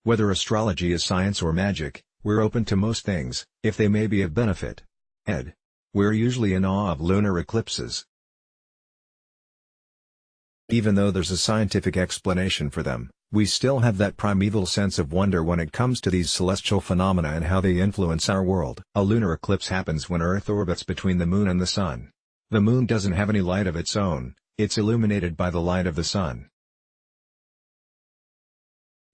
Whether astrology is science or magic, we're open to most things, if they may be of benefit. Ed. We're usually in awe of lunar eclipses. Even though there's a scientific explanation for them, we still have that primeval sense of wonder when it comes to these celestial phenomena and how they influence our world. A lunar eclipse happens when Earth orbits between the Moon and the Sun. The Moon doesn't have any light of its own, it's illuminated by the light of the Sun.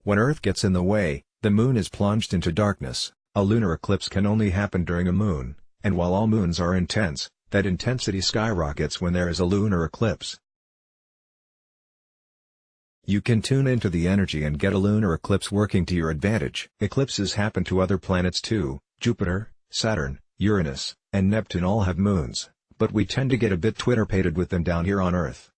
When Earth gets in the way, the Moon is plunged into darkness. A lunar eclipse can only happen during a moon, and while all moons are intense, that intensity skyrockets when there is a lunar eclipse. You can tune into the energy and get a lunar eclipse working to your advantage. Eclipses happen to other planets too. Jupiter, Saturn, Uranus, and Neptune all have moons, but we tend to get a bit Twitter-pated with them down here on Earth.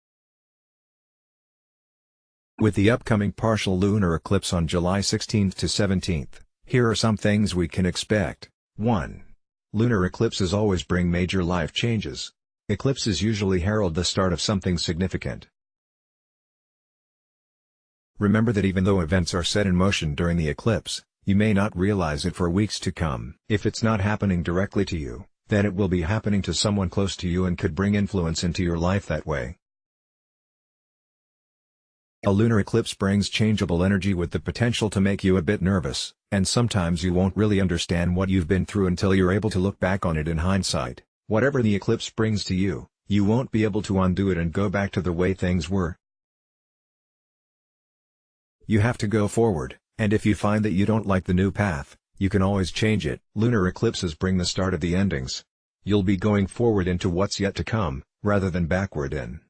With the upcoming partial lunar eclipse on July 16th to 17th, here are some things we can expect. 1. Lunar eclipses always bring major life changes. Eclipses usually herald the start of something significant. Remember that even though events are set in motion during the eclipse, you may not realize it for weeks to come. If it's not happening directly to you, then it will be happening to someone close to you and could bring influence into your life that way. A lunar eclipse brings changeable energy with the potential to make you a bit nervous, and sometimes you won't really understand what you've been through until you're able to look back on it in hindsight. Whatever the eclipse brings to you, you won't be able to undo it and go back to the way things were. You have to go forward, and if you find that you don't like the new path, you can always change it. Lunar eclipses bring the start of the endings. You'll be going forward into what's yet to come, rather than backward in.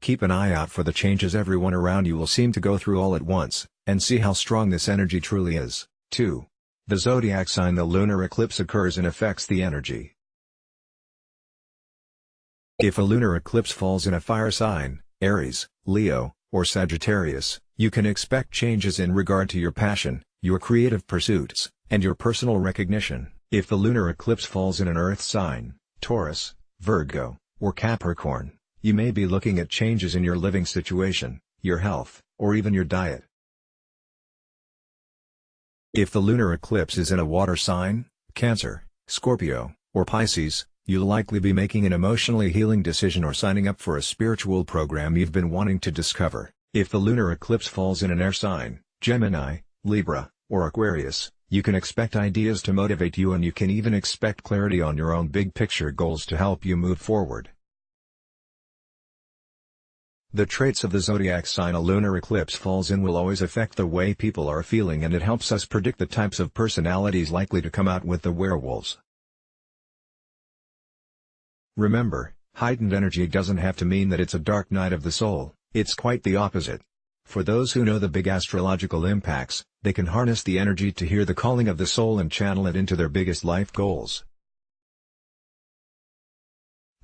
Keep an eye out for the changes everyone around you will seem to go through all at once, and see how strong this energy truly is. 2. The zodiac sign the lunar eclipse occurs in affects the energy. If a lunar eclipse falls in a fire sign, Aries, Leo, or Sagittarius, you can expect changes in regard to your passion, your creative pursuits, and your personal recognition. If the lunar eclipse falls in an earth sign, Taurus, Virgo, or Capricorn, you may be looking at changes in your living situation, your health, or even your diet. If the lunar eclipse is in a water sign, Cancer, Scorpio, or Pisces, you'll likely be making an emotionally healing decision or signing up for a spiritual program you've been wanting to discover. If the lunar eclipse falls in an air sign, Gemini, Libra, or Aquarius, you can expect ideas to motivate you and you can even expect clarity on your own big picture goals to help you move forward. The traits of the zodiac sign a lunar eclipse falls in will always affect the way people are feeling, and it helps us predict the types of personalities likely to come out with the werewolves. Remember, heightened energy doesn't have to mean that it's a dark night of the soul, it's quite the opposite. For those who know the big astrological impacts, they can harness the energy to hear the calling of the soul and channel it into their biggest life goals.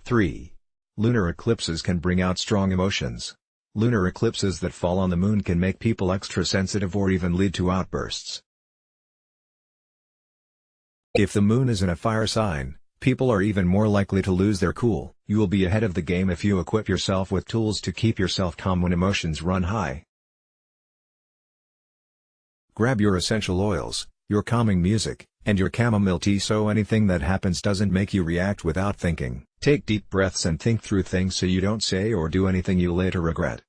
3. Lunar eclipses can bring out strong emotions. Lunar eclipses that fall on the moon can make people extra sensitive or even lead to outbursts. If the moon is in a fire sign, people are even more likely to lose their cool. You will be ahead of the game if you equip yourself with tools to keep yourself calm when emotions run high. Grab your essential oils, your calming music, and your chamomile tea so anything that happens doesn't make you react without thinking. Take deep breaths and think through things so you don't say or do anything you later regret.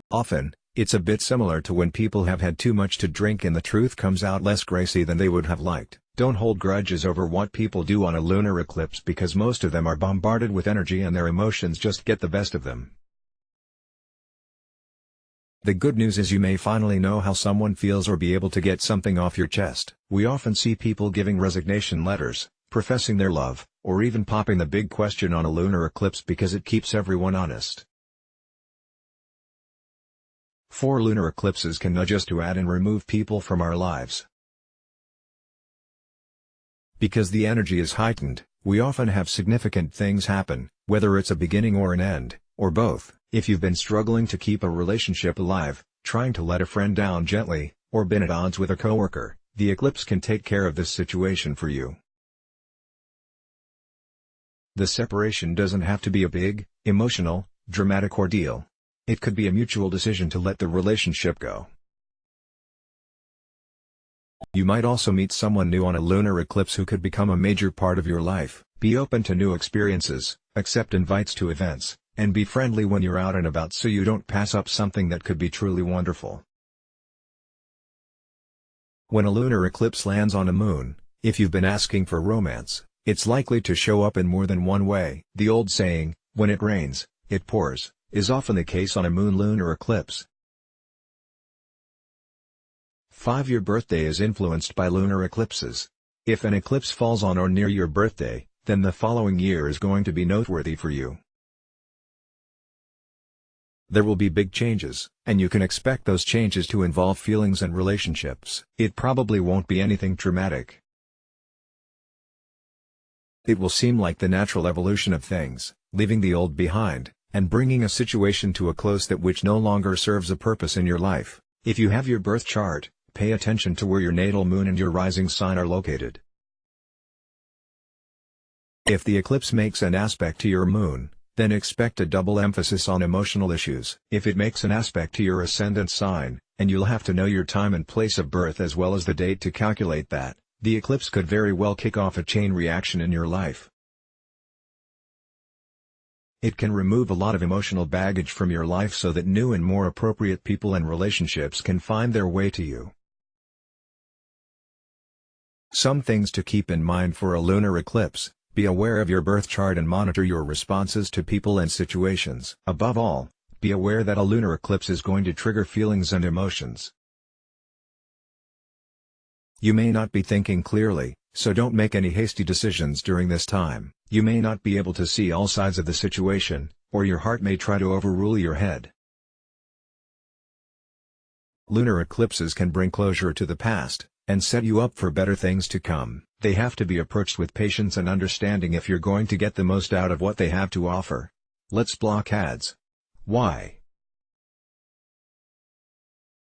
Often, it's a bit similar to when people have had too much to drink and the truth comes out less gracy than they would have liked. Don't hold grudges over what people do on a lunar eclipse because most of them are bombarded with energy and their emotions just get the best of them. The good news is you may finally know how someone feels or be able to get something off your chest. We often see people giving resignation letters, professing their love, or even popping the big question on a lunar eclipse because it keeps everyone honest. 4 lunar eclipses can nudge us to add and remove people from our lives. Because the energy is heightened, we often have significant things happen, whether it's a beginning or an end, or both. If you've been struggling to keep a relationship alive, trying to let a friend down gently, or been at odds with a coworker, the eclipse can take care of this situation for you. The separation doesn't have to be a big, emotional, dramatic ordeal. It could be a mutual decision to let the relationship go. You might also meet someone new on a lunar eclipse who could become a major part of your life. Be open to new experiences, accept invites to events, and be friendly when you're out and about so you don't pass up something that could be truly wonderful. When a lunar eclipse lands on a moon, if you've been asking for romance, it's likely to show up in more than one way. The old saying, "When it rains, it pours," is often the case on a moon lunar eclipse. 5. Your birthday is influenced by lunar eclipses. If an eclipse falls on or near your birthday, then the following year is going to be noteworthy for you. There will be big changes, and you can expect those changes to involve feelings and relationships. It probably won't be anything dramatic. It will seem like the natural evolution of things, leaving the old behind, and bringing a situation to a close that which no longer serves a purpose in your life. If you have your birth chart, pay attention to where your natal moon and your rising sign are located. If the eclipse makes an aspect to your moon, then expect a double emphasis on emotional issues. If it makes an aspect to your ascendant sign, and you'll have to know your time and place of birth as well as the date to calculate that, the eclipse could very well kick off a chain reaction in your life. It can remove a lot of emotional baggage from your life so that new and more appropriate people and relationships can find their way to you. Some things to keep in mind for a lunar eclipse: be aware of your birth chart and monitor your responses to people and situations. Above all, be aware that a lunar eclipse is going to trigger feelings and emotions. You may not be thinking clearly, so don't make any hasty decisions during this time. You may not be able to see all sides of the situation, or your heart may try to overrule your head. Lunar eclipses can bring closure to the past, and set you up for better things to come. They have to be approached with patience and understanding if you're going to get the most out of what they have to offer. Let's block ads. Why?